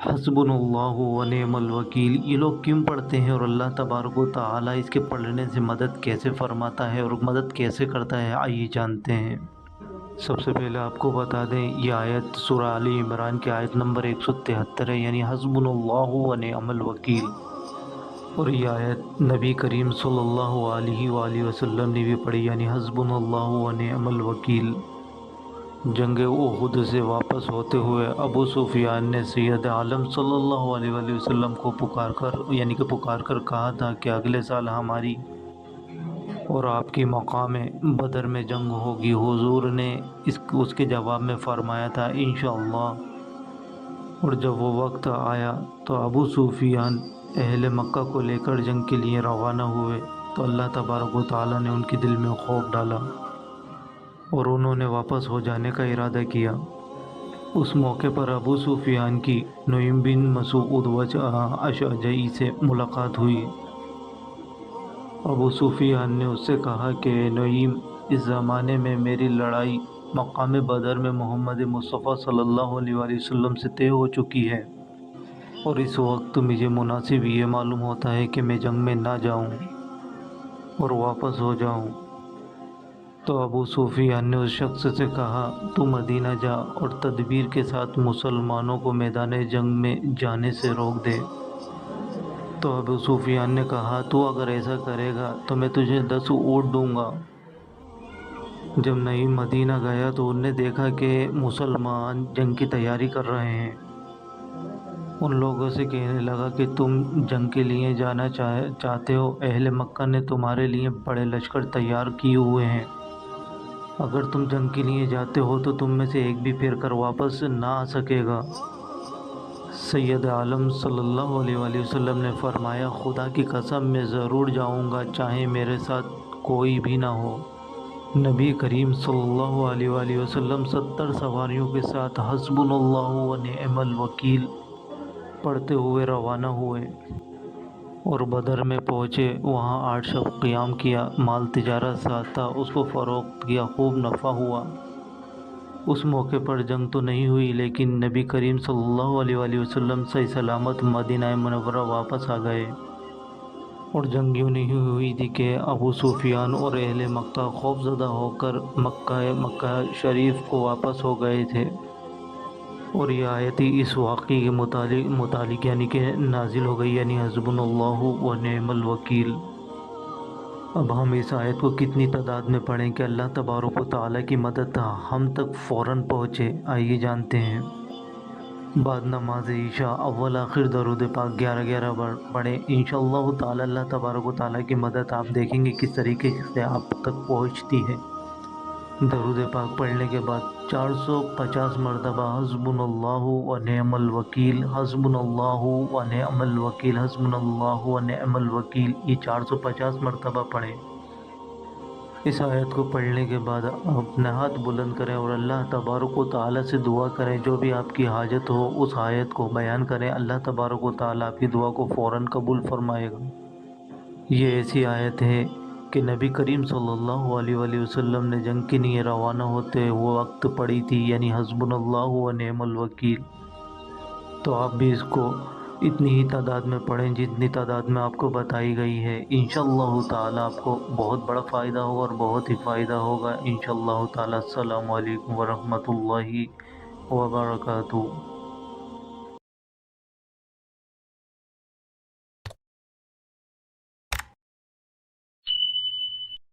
हस्बुनल्लाहु व निअमल वकील, ये लोग क्यों पढ़ते हैं और अल्लाह तबारक व तआला इसके पढ़ने से मदद कैसे फरमाता है और मदद कैसे करता है, आइए जानते हैं। सबसे पहले आपको बता दें, ये आयत सूरह आली इमरान की आयत नंबर 173 है, यानी हस्बुनल्लाहु व निअमल वकील। और ये आयत नबी करीम सल्लल्लाहु अलैहि वसल्लम ने भी पढ़ी, यानी हस्बुनल्लाहु व निअमल वकील। जंग उहुद से वापस होते हुए अबू सुफियान ने सैयद आलम सल्लल्लाहु अलैहि वसल्लम को पुकार कर कहा था कि अगले साल हमारी और आपकी मकाम बदर में जंग होगी। हुजूर ने उसके जवाब में फरमाया था इंशाअल्लाह। और जब वो वक्त आया तो अबू सुफियान अहले मक्का को लेकर जंग के लिए रवाना हुए, तो अल्लाह तबारक व तआला ने उनके दिल में खौफ डाला और उन्होंने वापस हो जाने का इरादा किया। उस मौके पर अबू सुफियान की नुइम बिन मसूद अशजई से मुलाकात हुई। अबू सुफियान ने उससे कहा कि नुइम, इस ज़माने में मेरी लड़ाई मकाम बदर में मोहम्मद मुस्तफ़ा सल्लल्लाहु अलैहि वसल्लम से तय हो चुकी है और इस वक्त मुझे मुनासिब ये मालूम होता है कि मैं जंग में ना जाऊं और वापस हो जाऊं। तो अबू सुफियान ने उस शख्स से कहा, तू मदीना जा और तदबीर के साथ मुसलमानों को मैदान जंग में जाने से रोक दे। तो अबू सुफियान ने कहा, तू अगर ऐसा करेगा तो मैं तुझे 10 ऊँट दूंगा। जब नईम मदीना गया तो उनने देखा कि मुसलमान जंग की तैयारी कर रहे हैं। उन लोगों से कहने लगा कि तुम जंग के लिए जाना चाहते हो, अहले मक्का ने तुम्हारे लिए बड़े लश्कर तैयार किए हुए हैं। अगर तुम जंग के लिए जाते हो तो तुम में से एक भी फिर कर वापस ना आ सकेगा। सैयद आलम सल्लल्लाहु अलैहि वसल्लम ने फरमाया, खुदा की कसम मैं ज़रूर जाऊंगा, चाहे मेरे साथ कोई भी ना हो। नबी करीम सल्लल्लाहु अलैहि वसल्लम 70 सवारियों के साथ हस्बुनल्लाहु व निअमल वकील पढ़ते हुए रवाना हुए और बदर में पहुँचे। वहाँ 8 शब क़ियाम किया, माल तिजारत साथ था, उसको फ़रोख्त किया, खूब नफ़ा हुआ। उस मौके पर जंग तो नहीं हुई, लेकिन नबी करीम सल्लल्लाहु अलैहि वसल्लम सही सलामत मदीना मुनव्वरा वापस आ गए। और जंग यूँ नहीं हुई थी कि अबू सुफियान और अहले मक्का खौफज़दा होकर मक्का शरीफ को वापस हो गए थे। और ये आयत ही इस वाक़े के मुतालिक यानी कि नाजिल हो गई, यानी हस्बुनल्लाहु व निअमल वकील। अब हम इस आयत को कितनी तादाद में पढ़ें कि अल्लाह तबारक व तआला की मदद हम तक फ़ौरन पहुँचे, आइए जानते हैं। बाद नमाज ईशा अव्वल आखिर दरूद पाक 11-11 बार पढ़ें, इंशाअल्लाह ताला अल्लाह तबारक व तआला की मदद आप देखेंगे किस तरीके से आप तक पहुँचती है। दरूद पाक पढ़ने के बाद 450 मरतबा हस्बुनल्लाहु व निअमल वकील, हस्बुनल्लाहु व निअमल वकील, हस्बुनल्लाहु व निअमल वकील, ये 450 मरतबा पढ़ें। इस आयत को पढ़ने के बाद अपने हाथ बुलंद करें और अल्लाह तबारक व तआला से दुआ करें। जो भी आपकी हाजत हो उस आयत को बयान करें, अल्लाह तबारक व तआला आपकी दुआ को फ़ौरन कबूल फरमाएगा। ये ऐसी आयत है कि नबी करीम सल्लल्लाहु अलैहि वसल्लम ने जंग के लिए रवाना होते वो वक्त पढ़ी थी, यानी हस्बुनल्लाहु व निअमल वकील। तो आप भी इसको इतनी ही तादाद में पढ़ें जितनी तादाद में आपको बताई गई है। इंशाअल्लाह ताला आपको बहुत बड़ा फ़ायदा होगा और बहुत ही फ़ायदा होगा इंशाअल्लाह ताला। अस्सलामु अलैकुम व रहमतुल्लाहि व बरकातुहू।